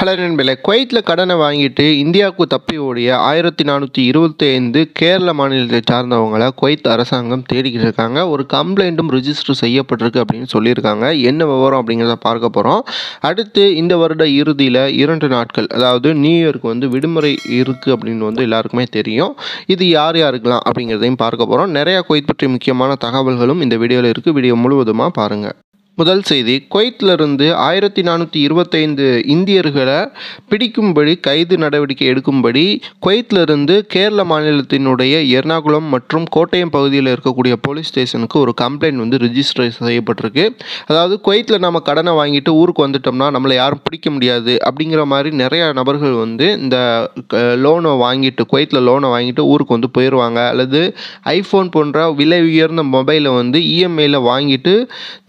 Hello நண்பர்களே, குவைத்தில் கடனை வாங்கிட்டு இந்தியாவுக்கு தப்பி ஓடிய 1425 கேரள மாநிலத்தை சார்ந்தவங்களை குவைத் அரசாங்கம் தேடிக்கிட்டு இருக்காங்க. ஒரு கம்ப்ளைண்ட்டும் ரிஜிஸ்டர் செய்யப்பட்டிருக்கு அப்படின்னு சொல்லியிருக்காங்க. என்ன விவரம் அப்படிங்கிறத பார்க்க போகிறோம். அடுத்து இந்த வருட இறுதியில் 2 நாட்கள், அதாவது நியூ இயருக்கு விடுமுறை இருக்குது அப்படின்னு எல்லாருக்குமே தெரியும். இது யார் யாருக்கெல்லாம் அப்படிங்கிறதையும் பார்க்க போகிறோம். நிறையா குவைத் பற்றி முக்கியமான தகவல்களும் இந்த வீடியோவில் இருக்குது. வீடியோ முழுவதுமாக பாருங்கள். முதல் செய்தி, குவைத்திலிருந்து 1425 இந்தியர்களை பிடிக்கும்படி கைது நடவடிக்கை எடுக்கும்படி குவைத்திலிருந்து கேரள மாநிலத்தினுடைய எர்ணாகுளம் மற்றும் கோட்டயம் பகுதியில் இருக்கக்கூடிய போலீஸ் ஸ்டேஷனுக்கு ஒரு கம்ப்ளைண்ட் ரிஜிஸ்டர் செய்யப்பட்டிருக்கு. அதாவது குவைத்தில் நம்ம கடனை வாங்கிட்டு ஊருக்கு வந்துட்டோம்னா நம்மளை யாரும் பிடிக்க முடியாது அப்படிங்கிற மாதிரி நிறையா நபர்கள் இந்த லோனை வாங்கிட்டு குவைத்தில் லோனை வாங்கிட்டு ஊருக்கு போயிடுவாங்க. அல்லது ஐஃபோன் போன்ற விலை உயர்ந்த மொபைலை இஎம்ஐயில் வாங்கிட்டு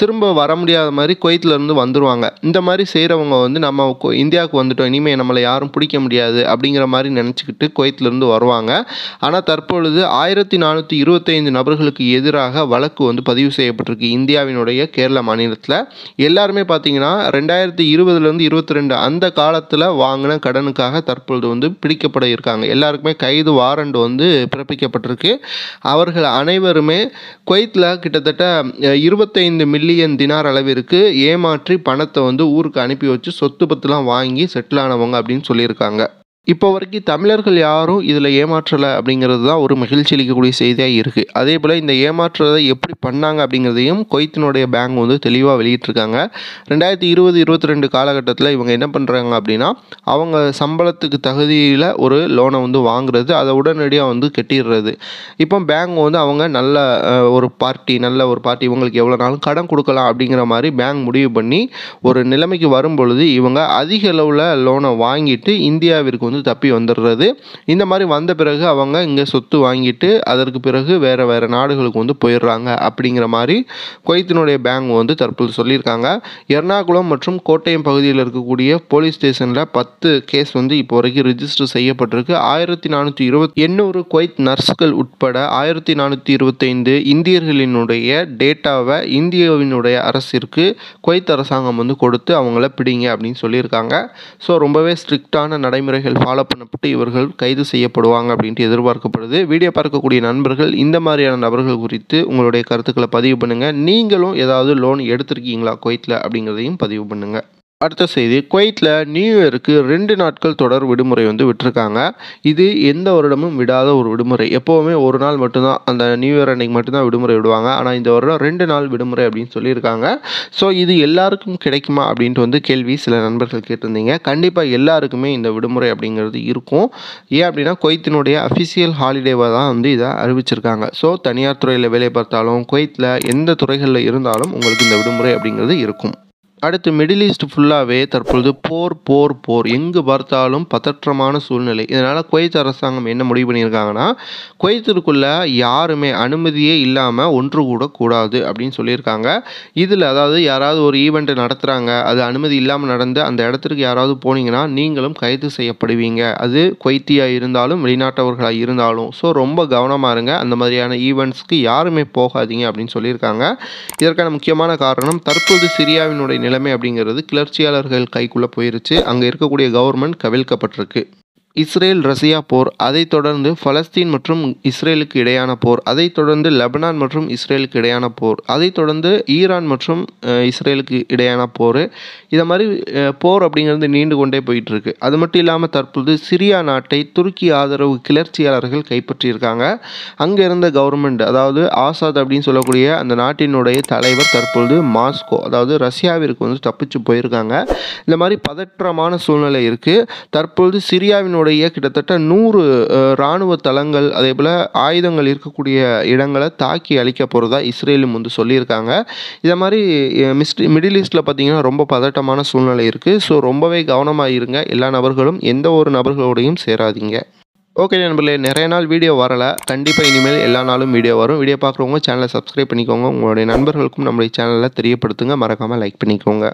திரும்ப வர முடியாத மாதிரி குவைத்திலேருந்து வந்துடுவாங்க. இந்த மாதிரி செய்கிறவங்க நம்ம இந்தியாவுக்கு வந்துட்டோம், இனிமேல் நம்மளை யாரும் பிடிக்க முடியாது அப்படிங்கிற மாதிரி நினச்சிக்கிட்டு குவைத்திலேருந்து வருவாங்க. ஆனால் தற்பொழுது 1425 நபர்களுக்கு எதிராக வழக்கு பதிவு செய்யப்பட்டிருக்கு இந்தியாவினுடைய கேரள மாநிலத்தில். எல்லாருமே பார்த்தீங்கன்னா 2020லேருந்து 22 அந்த காலத்தில் வாங்கின கடனுக்காக தற்பொழுது பிடிக்கப்பட இருக்காங்க. எல்லாருக்குமே கைது வாரண்ட் பிறப்பிக்கப்பட்டிருக்கு. அவர்கள் அனைவருமே குவைத்தில் கிட்டத்தட்ட 25 மில்லியன் தினார் அளவிற்கு ஏமாற்றி பணத்தை ஊருக்கு அனுப்பி வச்சு சொத்து பத்துலாம் வாங்கி செட்டில் ஆனவங்க அப்படின்னு சொல்லியிருக்காங்க. இப்போ வரைக்கும் தமிழர்கள் யாரும் இதில் ஏமாற்றலை அப்படிங்கிறது தான் ஒரு மகிழ்ச்சி அளிக்கக்கூடிய செய்தியாக இருக்குது. அதே போல் இந்த ஏமாற்றத்தை எப்படி பண்ணாங்க அப்படிங்கிறதையும் குவைத்தினுடைய பேங்க் தெளிவாக வெளியிட்டிருக்காங்க. 2020-22 காலகட்டத்தில் இவங்க என்ன பண்ணுறாங்க அப்படின்னா, அவங்க சம்பளத்துக்கு தகுதியில் ஒரு லோனை வாங்குறது, அதை உடனடியாக கட்டிடுறது. இப்போ பேங்க் அவங்க நல்ல ஒரு பார்ட்டி இவங்களுக்கு எவ்வளோ நாளும் கடன் கொடுக்கலாம் அப்படிங்கிற மாதிரி பேங்க் முடிவு பண்ணி ஒரு நிலைமைக்கு வரும்பொழுது இவங்க அதிக அளவில் லோனை வாங்கிட்டு இந்தியாவிற்கு தப்பி வந்துடுறது. இந்த மாதிரி வந்த பிறகு அவங்க இங்கே சொத்து வாங்கிட்டு அதற்கு பிறகு வேறு நாடுகளுக்கு போயிடுறாங்க அப்படிங்கிற மாதிரி குவைத்தினுடைய பேங்க் தற்போது சொல்லியிருக்காங்க. எர்ணாகுளம் மற்றும் கோட்டயம் பகுதியில் இருக்கக்கூடிய போலீஸ் ஸ்டேஷனில் 10 கேஸ் இப்போ வரைக்கும் ரிஜிஸ்டர் செய்யப்பட்டிருக்கு. 1428 குவைத் நர்ஸ்கள் உட்பட 1425 இந்தியர்களினுடைய டேட்டாவை இந்தியாவினுடைய அரசிற்கு குவைத் அரசாங்கம் கொடுத்து அவங்கள பிடிங்க அப்படின்னு சொல்லியிருக்காங்க. ஸோ ரொம்பவே ஸ்ட்ரிக்டான நடைமுறைகள் ஃபாலோ பண்ணப்பட்டு இவர்கள் கைது செய்யப்படுவாங்க அப்படின்ட்டு எதிர்பார்க்கப்படுது. வீடியோ பார்க்கக்கூடிய நண்பர்கள் இந்த மாதிரியான நபர்கள் குறித்து உங்களுடைய கருத்துக்களை பதிவு பண்ணுங்கள். நீங்களும் ஏதாவது லோன் எடுத்திருக்கீங்களா குவைத்தில் அப்படிங்கிறதையும் பதிவு பண்ணுங்கள். அடுத்த செய்தி, குவைத்தில் நியூ இயருக்கு 2 நாட்கள் தொடர் விடுமுறை விட்டுருக்காங்க. இது எந்த வருடமும் விடாத ஒரு விடுமுறை. எப்போவுமே ஒரு நாள் மட்டும்தான், அந்த நியூ இயர் அன்னைக்கு மட்டும்தான் விடுமுறை விடுவாங்க. ஆனால் இந்த வருடம் 2 நாள் விடுமுறை அப்படின்னு சொல்லியிருக்காங்க. ஸோ இது எல்லாருக்கும் கிடைக்குமா அப்படின்ட்டு கேள்வி சில நண்பர்கள் கேட்டிருந்தீங்க. கண்டிப்பாக எல்லாருக்குமே இந்த விடுமுறை அப்படிங்கிறது இருக்கும். ஏன் அப்படின்னா குவைத்தினுடைய அஃபிஷியல் ஹாலிடேவாக தான் இதை அறிவிச்சிருக்காங்க. ஸோ தனியார் துறையில் வேலை பார்த்தாலும் குவைத்தில் எந்த துறைகளில் இருந்தாலும் உங்களுக்கு இந்த விடுமுறை அப்படிங்கிறது இருக்கும். அடுத்து, மிடில் ஈஸ்ட் ஃபுல்லாகவே தற்பொழுது போர் எங்கு பார்த்தாலும் பதற்றமான சூழ்நிலை. இதனால் குவைத் அரசாங்கம் என்ன முடிவு பண்ணியிருக்காங்கன்னா, குவைத்திற்குள்ளே யாருமே அனுமதியே இல்லாமல் ஒன்று கூடக்கூடாது அப்படின்னு சொல்லியிருக்காங்க. இதில் அதாவது யாராவது ஒரு ஈவெண்ட்டு நடத்துகிறாங்க, அது அனுமதி இல்லாமல் நடந்து அந்த இடத்துக்கு யாராவது போனீங்கன்னா நீங்களும் கைது செய்யப்படுவீங்க. அது குவைத்தியாக இருந்தாலும் வெளிநாட்டவர்களாக இருந்தாலும். ஸோ ரொம்ப கவனமாக இருங்க. அந்த மாதிரியான ஈவெண்ட்ஸ்க்கு யாருமே போகாதீங்க அப்படின்னு சொல்லியிருக்காங்க. இதற்கான முக்கியமான காரணம், தற்போது சிரியாவினுடைய நிலைமை அப்படிங்கிறது கிளர்ச்சியாளர்கள் கைக்குள்ளே போயிருச்சு. அங்கே இருக்கக்கூடிய கவர்மெண்ட் கவிழ்க்கப்பட்டிருக்கு. இஸ்ரேல் ரஷ்யா போர், அதைத் தொடர்ந்து பலஸ்தீன் மற்றும் இஸ்ரேலுக்கு இடையான போர், அதைத் தொடர்ந்து லெபனான் மற்றும் இஸ்ரேலுக்கு இடையான போர், அதைத் தொடர்ந்து ஈரான் மற்றும் இஸ்ரேலுக்கு இடையான போர். இதை மாதிரி போர் அப்படிங்கிறது நீண்டு கொண்டே போயிட்டுருக்கு. அது மட்டும் இல்லாமல் தற்போது சிரியா நாட்டை துருக்கி ஆதரவு கிளர்ச்சியாளர்கள் கைப்பற்றியிருக்காங்க. அங்கே இருந்த கவர்மெண்ட், அதாவது ஆசாத் அப்படின்னு சொல்லக்கூடிய அந்த நாட்டினுடைய தலைவர் தற்பொழுது மாஸ்கோ, அதாவது ரஷ்யாவிற்கு தப்பிச்சு போயிருக்காங்க. இந்த மாதிரி பதற்றமான சூழ்நிலை இருக்குது. தற்பொழுது சிரியாவினுடைய கிட்டத்தட்ட 100 இராணுவ தளங்கள், அதே போல் ஆயுதங்கள் இருக்கக்கூடிய இடங்களை தாக்கி அழிக்க போகிறதா இஸ்ரேலும் சொல்லியிருக்காங்க. இதை மாதிரி மிடில் ஈஸ்டில் பார்த்தீங்கன்னா ரொம்ப பதட்டமான சூழ்நிலை இருக்குது. ஸோ ரொம்பவே கவனமாக இருங்க. எல்லா நபர்களும் எந்த ஒரு நபர்களோடையும் சேராதீங்க. ஓகே நண்பர்களே, நிறைய நாள் வீடியோ வரலை. கண்டிப்பாக இனிமேல் எல்லா நாளும் வீடியோ வரும். வீடியோ பார்க்குறவங்க சேனலை சப்ஸ்கிரைப் பண்ணிக்கோங்க. உங்களுடைய நண்பர்களுக்கும் நம்மளுடைய சேனலில் தெரியப்படுத்துங்க. மறக்காமல் லைக் பண்ணிக்கோங்க.